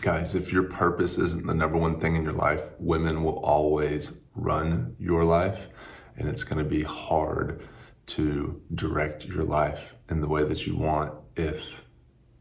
Guys, if your purpose isn't the number one thing in your life, women will always run your life, and it's going to be hard to direct your life in the way that you want if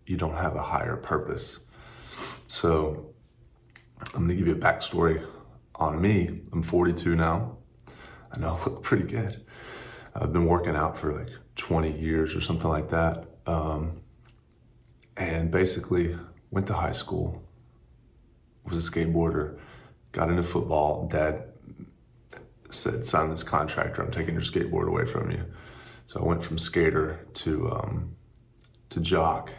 you don't have a higher purpose. So I'm going to give you a backstory on me. I'm 42 now. I know I look pretty good. I've been working out for like 20 years or something like that. And basically went to high school, was a skateboarder, got into football. Dad said, sign this contract or I'm taking your skateboard away from you. So I went from skater to jock,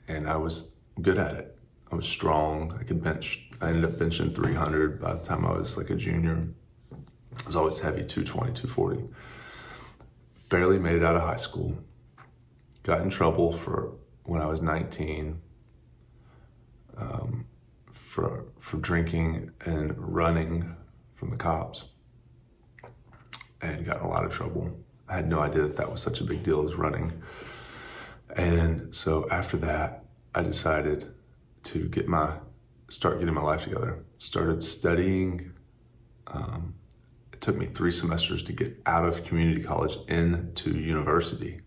and I was good at it. I was strong, I could bench. I ended up benching 300 by the time I was like a junior. I was always heavy, 220, 240. Barely made it out of high school. Got in trouble for when I was 19 for drinking and running from the cops, and got in a lot of trouble. I had no idea that that was such a big deal as running. And so after that, I decided to start getting my life together. Started studying. It took me 3 semesters to get out of community college into university.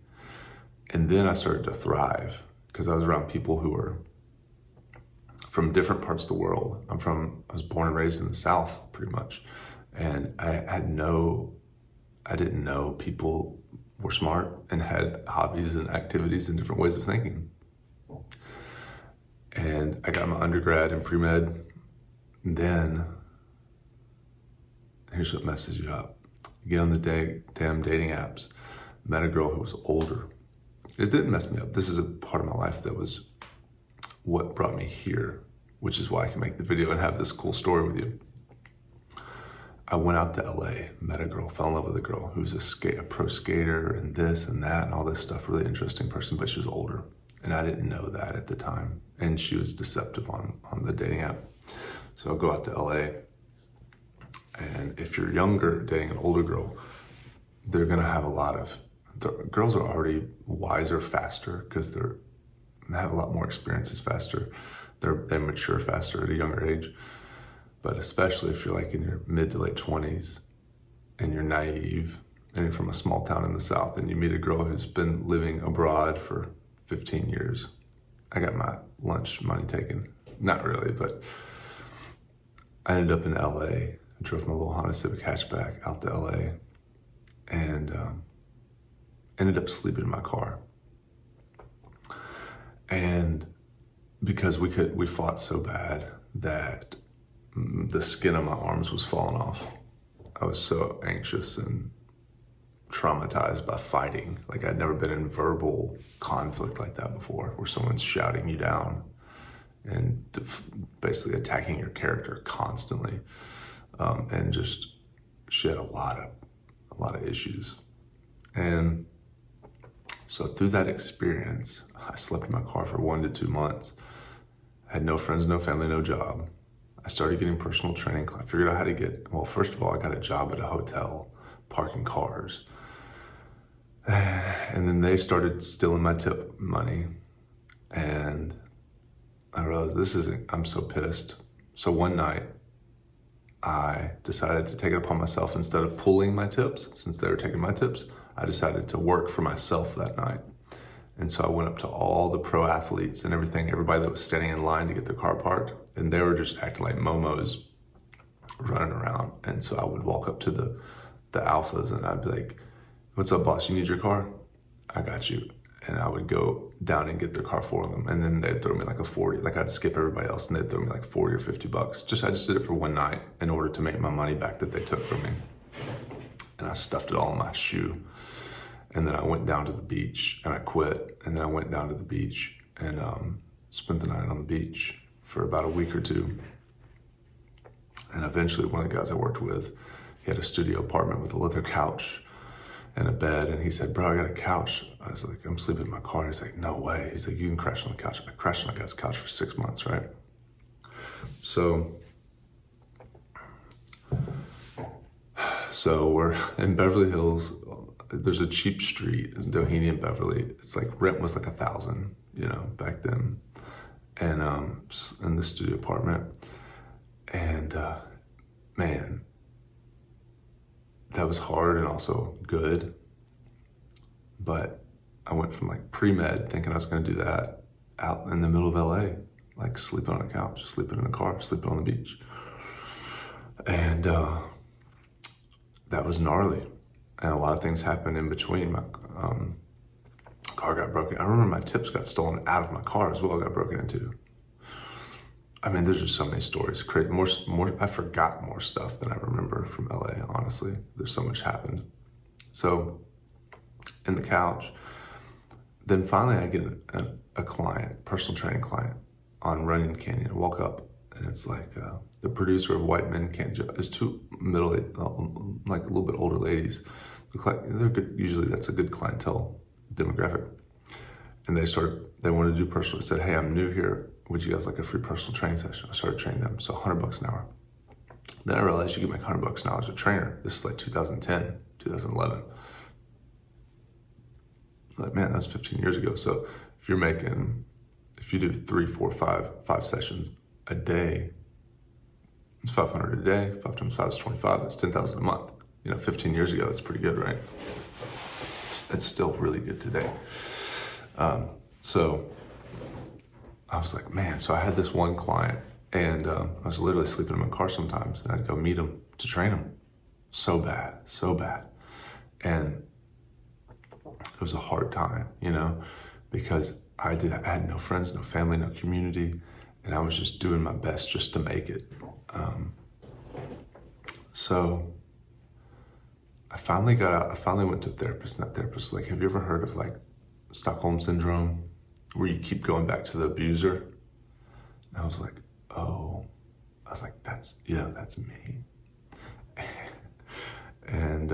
And then I started to thrive because I was around people who were from different parts of the world. I was born and raised in the South pretty much. And I didn't know people were smart and had hobbies and activities and different ways of thinking. And I got my undergrad in pre-med. Then, here's what messes you up. You get on the damn dating apps, met a girl who was older. It didn't mess me up. This is a part of my life that was what brought me here, which is why I can make the video and have this cool story with you. I went out to LA, met a girl, fell in love with a girl who's a pro skater and this and that and all this stuff, really interesting person, but she was older. And I didn't know that at the time. And she was deceptive on the dating app. So I'll go out to LA. And if you're younger, dating an older girl, they're gonna have the girls are already wiser faster because they have a lot more experiences faster. They mature faster at a younger age. But especially if you're like in your mid to late 20s and you're naive and you're from a small town in the South and you meet a girl who's been living abroad for 15 years. I got my lunch money taken. Not really, but I ended up in LA. I drove my little Honda Civic hatchback out to LA and ended up sleeping in my car. And because we fought so bad that the skin on my arms was falling off. I was so anxious and traumatized by fighting. Like I'd never been in verbal conflict like that before, where someone's shouting you down and basically attacking your character constantly. And just, she had a lot of issues. And so through that experience, I slept in my car for 1 to 2 months. I had no friends, no family, no job. I started getting personal training. I figured out how to first of all, I got a job at a hotel, parking cars. And then they started stealing my tip money. And I realized I'm so pissed. So one night, I decided to take it upon myself. Instead of pulling my tips, since they were taking my tips, I decided to work for myself that night. And so I went up to all the pro athletes and everybody that was standing in line to get their car parked, and they were just acting like momos running around. And so I would walk up to the alphas and I'd be like, what's up, boss? You need your car? I got you. And I would go down and get their car for them. And then they'd throw me like a 40, like I'd skip everybody else and they'd throw me like 40 or 50 bucks. I just did it for one night in order to make my money back that they took from me. And I stuffed it all in my shoe. And then I went down to the beach and I quit. And then I went down to the beach and spent the night on the beach for about a week or 2. And eventually one of the guys I worked with, he had a studio apartment with a leather couch and a bed. And he said, bro, I got a couch. I was like, I'm sleeping in my car. He's like, no way. He's like, you can crash on the couch. I crashed on a guy's couch for 6 months, right? So we're in Beverly Hills. There's a cheap street in Doheny and Beverly. It's like rent was like $1,000, back then. and in the studio apartment. And man, that was hard and also good. But I went from like pre-med, thinking I was going to do that, out in the middle of LA, like sleeping on a couch, sleeping in a car, sleeping on the beach. And that was gnarly. And a lot of things happened in between. My car got broken. I remember my tips got stolen out of my car as well, got broken into. I mean, there's just so many stories. More. I forgot more stuff than I remember from LA, honestly. There's so much happened. So, in the couch, then finally I get a client, personal training client, on Runyon Canyon. I walk up, and it's like the producer of White Men Can't Jump. There's two middle-aged, like a little bit older ladies. They're good. Usually that's a good clientele demographic. And they wanted to do personal. I said, hey, I'm new here. Would you guys like a free personal training session? I started training them, so $100 an hour. Then I realized you could make $100 an hour as a trainer. This is like 2010, 2011. Like, man, that's 15 years ago. So if you do 3, 4, 5 sessions a day, it's 500 a day. 5 times 5 is 25. That's 10,000 a month. 15 years ago, that's pretty good, right? It's still really good today. So I was like, man, so I had this one client, and I was literally sleeping in my car sometimes, and I'd go meet him to train him. So bad. And it was a hard time, because I had no friends, no family, no community, and I was just doing my best just to make it. So I finally got out. I finally went to a therapist, and that therapist was like, have you ever heard of like Stockholm Syndrome, where you keep going back to the abuser? And I was like, oh. I was like, that's me. And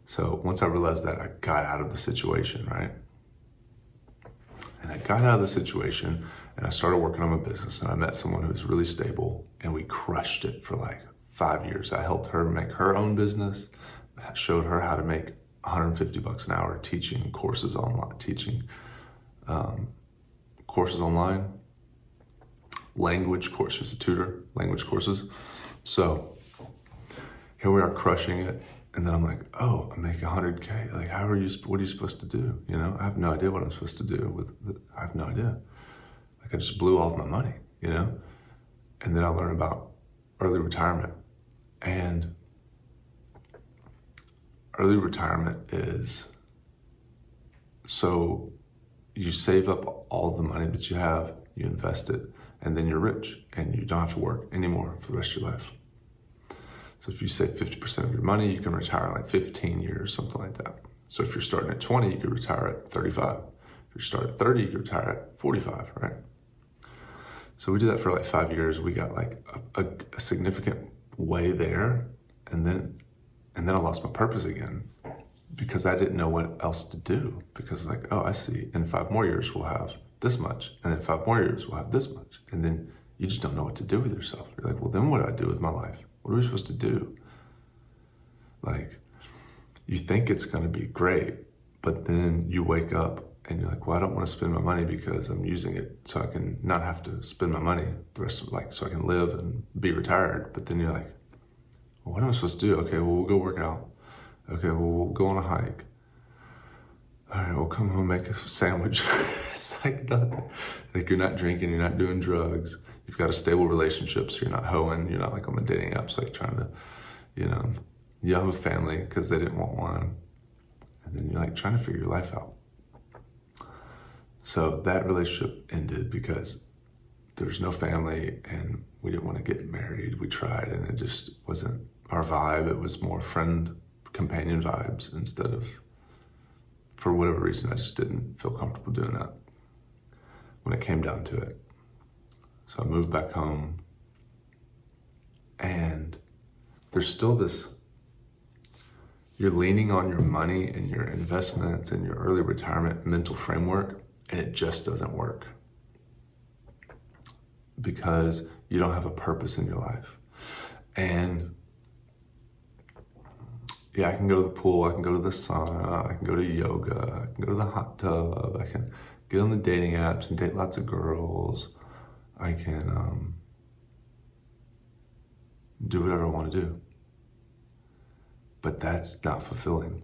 so once I realized that, I got out of the situation, right? And I got out of the situation, and I started working on my business, and I met someone who was really stable, and we crushed it for like 5 years. I helped her make her own business, showed her how to make $150 an hour teaching courses online, courses online, language courses, a tutor, language courses. So here we are crushing it. And then I'm like, oh, I'm making $100K. Like, what are you supposed to do? I have no idea what I'm supposed to do I have no idea. Like, I just blew all of my money, And then I learned about early retirement. And early retirement is, so you save up all the money that you have, you invest it, and then you're rich, and you don't have to work anymore for the rest of your life. So if you save 50% of your money, you can retire in like 15 years, something like that. So if you're starting at 20, you could retire at 35. If you start at 30, you could retire at 45, right? So we did that for like 5 years. We got like a significant way there. And then I lost my purpose again, because I didn't know what else to do. Because like, oh, I see, in 5 more years, we'll have this much. And then 5 more years, we'll have this much. And then you just don't know what to do with yourself. You're like, well, then what do I do with my life? What are we supposed to do? Like, you think it's going to be great, but then you wake up and you're like, well, I don't want to spend my money because I'm using it so I can not have to spend my money the rest of so I can live and be retired. But then you're like, well, what am I supposed to do? Okay, well, we'll go work out. Okay, well, we'll go on a hike. All right, we'll come home and make a sandwich. It's like nothing. Like, you're not drinking, you're not doing drugs. You've got a stable relationship, so you're not hoeing. You're not like on the dating apps, like trying to, you have a family because they didn't want one. And then you're like trying to figure your life out. So that relationship ended because there's no family, and we didn't want to get married. We tried, and it just wasn't our vibe. It was more friend, companion vibes instead of, for whatever reason, I just didn't feel comfortable doing that when it came down to it. So I moved back home, and there's still this, you're leaning on your money and your investments and your early retirement mental framework, and it just doesn't work because you don't have a purpose in your life. And I can go to the pool, I can go to the sauna, I can go to yoga, I can go to the hot tub, I can get on the dating apps and date lots of girls. I can do whatever I want to do. But that's not fulfilling.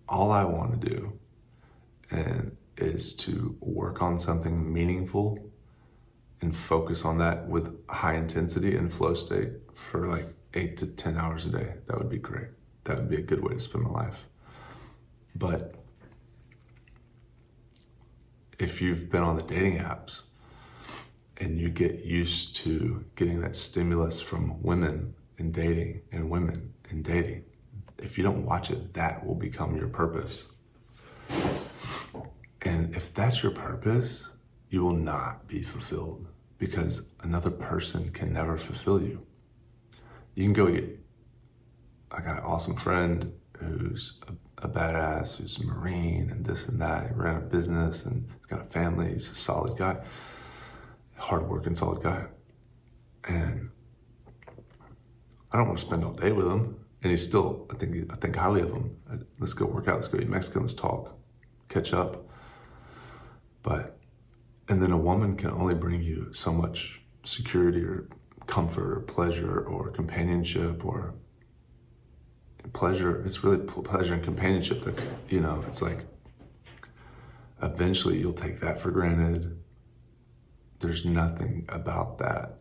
All I want to do is to work on something meaningful and focus on that with high intensity and flow state for like 8 to 10 hours a day. That would be great. That would be a good way to spend my life. But if you've been on the dating apps and you get used to getting that stimulus from women and dating and women and dating, if you don't watch it, that will become your purpose. And if that's your purpose, you will not be fulfilled, because another person can never fulfill you. You can go eat. I got an awesome friend who's a badass, who's a Marine and this and that. He ran a business and he's got a family. He's a solid guy, hardworking, solid guy. And I don't want to spend all day with him. And he's still, I think highly of him. Let's go work out, let's go eat Mexican, let's talk, catch up. And then a woman can only bring you so much security or comfort or pleasure or companionship or pleasure. It's really pleasure and companionship. That's, it's like eventually you'll take that for granted. There's nothing about that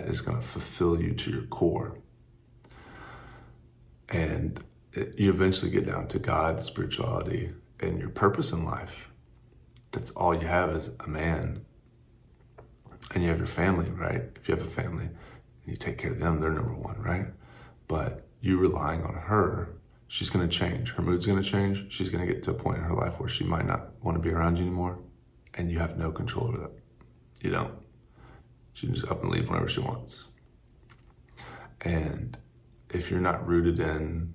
is going to fulfill you to your core. And you eventually get down to God, spirituality, and your purpose in life. That's all you have as a man. And you have your family, right? If you have a family and you take care of them, they're number one, right? But you relying on her, she's going to change. Her mood's going to change. She's going to get to a point in her life where she might not want to be around you anymore. And you have no control over that. You don't. She can just up and leave whenever she wants. And if you're not rooted in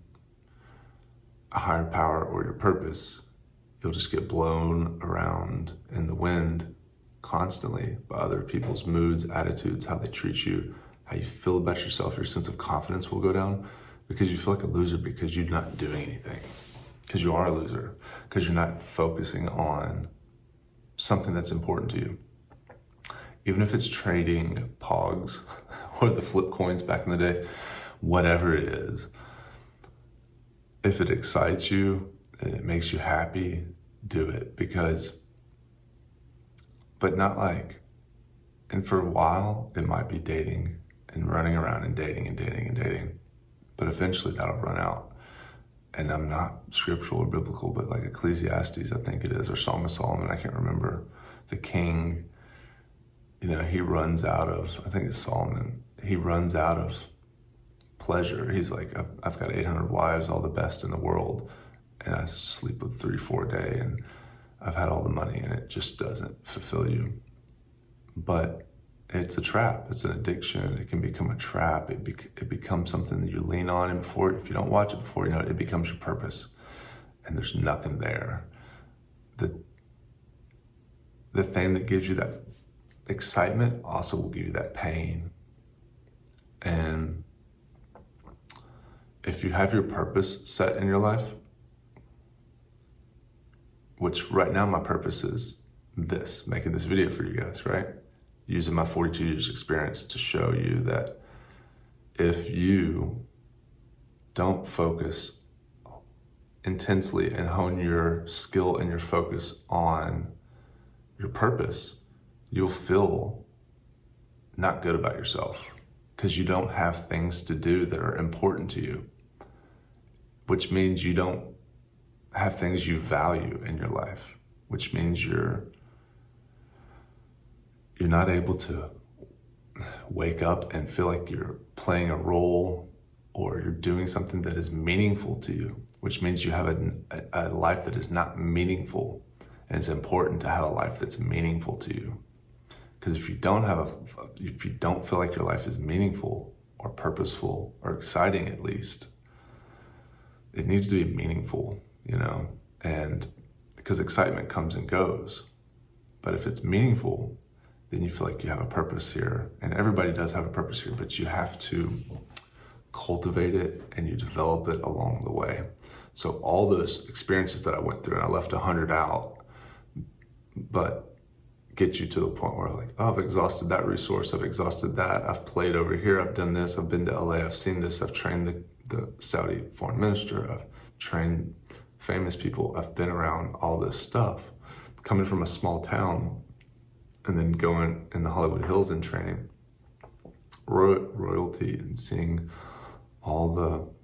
a higher power or your purpose, you'll just get blown around in the wind constantly by other people's moods, attitudes, how they treat you, how you feel about yourself. Your sense of confidence will go down because you feel like a loser because you're not doing anything, because you are a loser, because you're not focusing on something that's important to you. Even if it's trading pogs or the flip coins back in the day, whatever it is, if it excites you and it makes you happy, do it. But not like, and for a while, it might be dating and running around and dating and dating and dating, but eventually that'll run out. And I'm not scriptural or biblical, but like Ecclesiastes, I think it is, or Song of Solomon, I can't remember. The king, he runs out of, I think it's Solomon, he runs out of pleasure. He's like, I've got 800 wives, all the best in the world, and I sleep with 3-4 a day, and I've had all the money, and it just doesn't fulfill you. But it's a trap. It's an addiction. It can become a trap. It becomes something that you lean on, and if you don't watch it before you know it, it becomes your purpose, and there's nothing there. The thing that gives you that excitement also will give you that pain. And if you have your purpose set in your life, which right now my purpose is this, making this video for you guys, right? Using my 42 years experience to show you that if you don't focus intensely and hone your skill and your focus on your purpose, you'll feel not good about yourself because you don't have things to do that are important to you, which means you don't have things you value in your life, which means you're not able to wake up and feel like you're playing a role or you're doing something that is meaningful to you, which means you have a life that is not meaningful. And it's important to have a life that's meaningful to you. Because if you don't feel like your life is meaningful or purposeful or exciting, at least, it needs to be meaningful, and because excitement comes and goes. But if it's meaningful, then you feel like you have a purpose here. And everybody does have a purpose here, but you have to cultivate it and you develop it along the way. So all those experiences that I went through, and I left 100 out, but get you to the point where like, oh, I've exhausted that resource, I've exhausted that, I've played over here, I've done this, I've been to LA, I've seen this, I've trained the Saudi foreign minister, I've trained famous people, I've been around all this stuff. Coming from a small town and then going in the Hollywood Hills and training royalty and seeing all the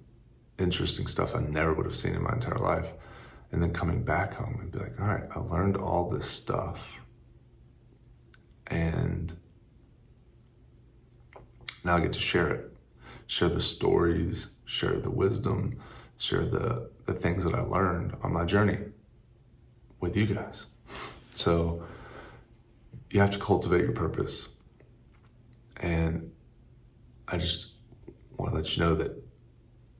interesting stuff I never would have seen in my entire life. And then coming back home and be like, all right, I learned all this stuff. And now I get to share it, share the stories, share the wisdom, share the things that I learned on my journey with you guys. So you have to cultivate your purpose. And I just want to let you know that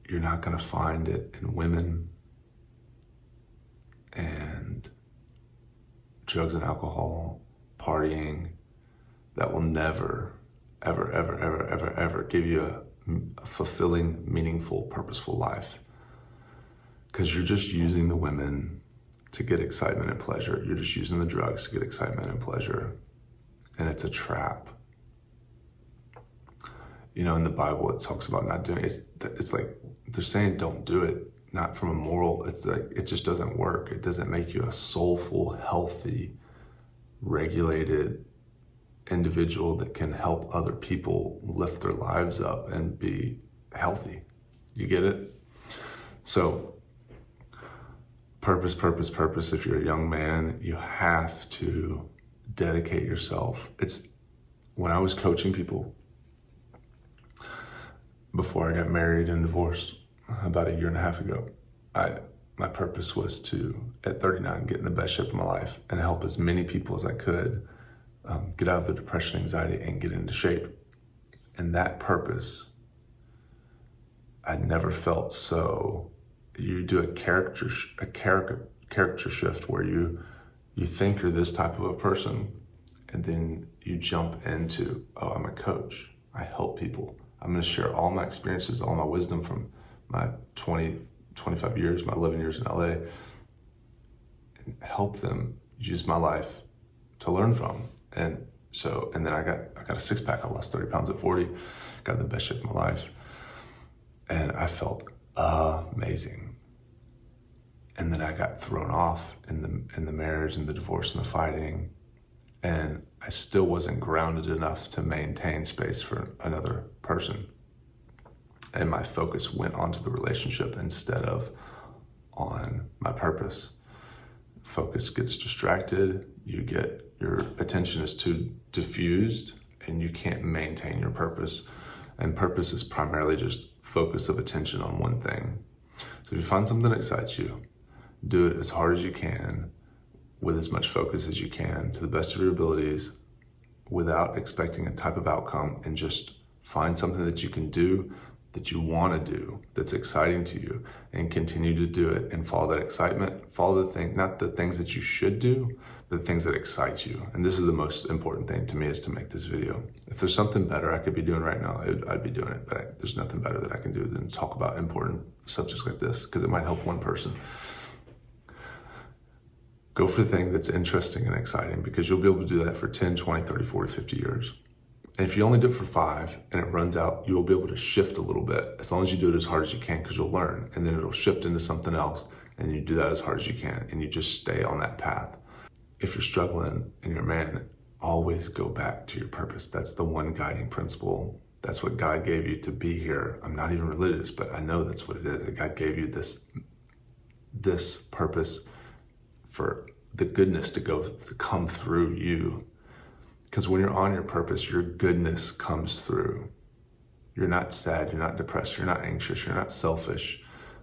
you're not going to find it in women and drugs and alcohol, partying. That will never, ever, ever, ever, ever, ever give you a fulfilling, meaningful, purposeful life. Because you're just using the women to get excitement and pleasure. You're just using the drugs to get excitement and pleasure. And it's a trap. You know, in the Bible, it talks about not doing it. It's like they're saying don't do it, not from a moral. It's like it just doesn't work. It doesn't make you a soulful, healthy, regulated individual that can help other people lift their lives up and be healthy. You get it? So purpose, purpose, purpose. If you're a young man, you have to dedicate yourself. It's when I was coaching people before I got married and divorced about 1.5 years ago, my purpose was to, at 39, get in the best shape of my life and help as many people as I could get out of the depression, anxiety, and get into shape. And that purpose, I'd never felt so. You do a character shift where you think you're this type of a person, and then you jump into, oh, I'm a coach. I help people. I'm going to share all my experiences, all my wisdom from my 25 years, my 11 years in LA, and help them use my life to learn from. And then I got a six pack. I lost 30 pounds at 40, got in the best shape of my life. And I felt amazing. And then I got thrown off in the marriage and the divorce and the fighting. And I still wasn't grounded enough to maintain space for another person. And my focus went onto the relationship instead of on my purpose. Focus gets distracted, your attention is too diffused, and you can't maintain your purpose. And purpose is primarily just focus of attention on one thing. So if you find something that excites you, do it as hard as you can, with as much focus as you can, to the best of your abilities, without expecting a type of outcome, and just find something that you can do, that you want to do, that's exciting to you, and continue to do it and follow that excitement. Follow the thing, not the things that you should do, but the things that excite you. And this is the most important thing to me, is to make this video. If there's something better I could be doing right now, I'd be doing it, but there's nothing better that I can do than talk about important subjects like this, because it might help one person. Go for the thing that's interesting and exciting, because you'll be able to do that for 10, 20, 30, 40, 50 years. And if you only do it for 5 and it runs out, you'll be able to shift a little bit, as long as you do it as hard as you can, because you'll learn, and then it'll shift into something else, and you do that as hard as you can, and you just stay on that path. If you're struggling and you're a man, always go back to your purpose. That's the one guiding principle. That's what God gave you to be here. I'm not even religious, but I know that's what it is. That God gave you this purpose for the goodness to come through you. Because when you're on your purpose, your goodness comes through. You're not sad, you're not depressed, you're not anxious, you're not selfish.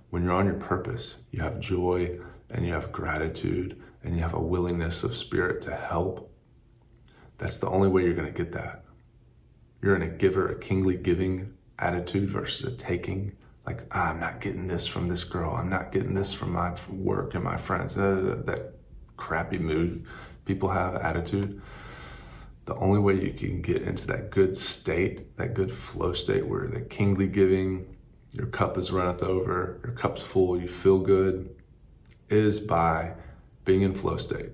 When you're on your purpose, you have joy and you have gratitude and you have a willingness of spirit to help. That's the only way you're going to get that. You're in a giver, a kingly giving attitude versus a taking. Like, I'm not getting this from this girl. I'm not getting this from my work and my friends. That crappy mood people have, attitude. The only way you can get into that good state, that good flow state where the kingly giving, your cup is runneth over, your cup's full, you feel good, is by being in flow state.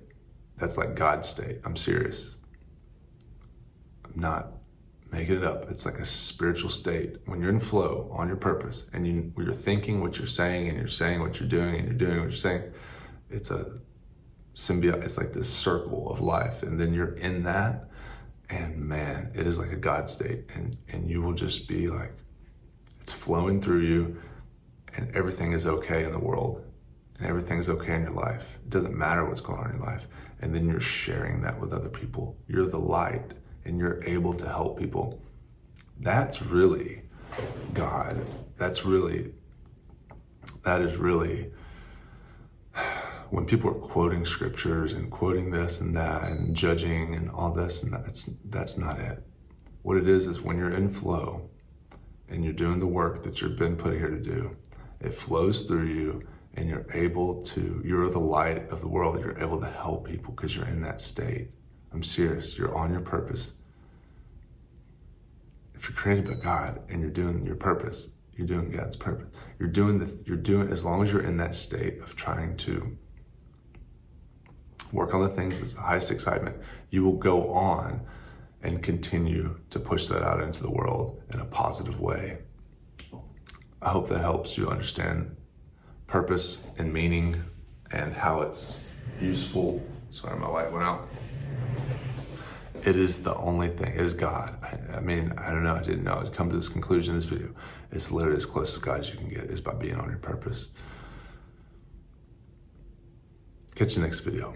That's like God's state. I'm serious. I'm not making it up. It's like a spiritual state. When you're in flow on your purpose and you're thinking what you're saying and you're saying what you're doing and you're doing what you're saying, it's a symbiote. It's like this circle of life. And then you're in that, and man, it is like a God state. And you will just be like, it's flowing through you, and everything is okay in the world, and everything's okay in your life. It doesn't matter what's going on in your life. And then you're sharing that with other people. You're the light, and you're able to help people. That's really God. That is really, when people are quoting scriptures and quoting this and that and judging and all this and that's not it. What it is when you're in flow and you're doing the work that you've been put here to do, it flows through you, and you're the light of the world. You're able to help people because you're in that state. I'm serious. You're on your purpose. If you're created by God and you're doing your purpose, you're doing God's purpose. You're doing as long as you're in that state of trying to work on the things that's the highest excitement, you will go on and continue to push that out into the world in a positive way. I hope that helps you understand purpose and meaning and how it's useful. Sorry, my light went out. It is the only thing. It is God. I mean, I don't know. I didn't know I'd come to this conclusion in this video. It's literally as close as God as you can get, is by being on your purpose. Catch you next video.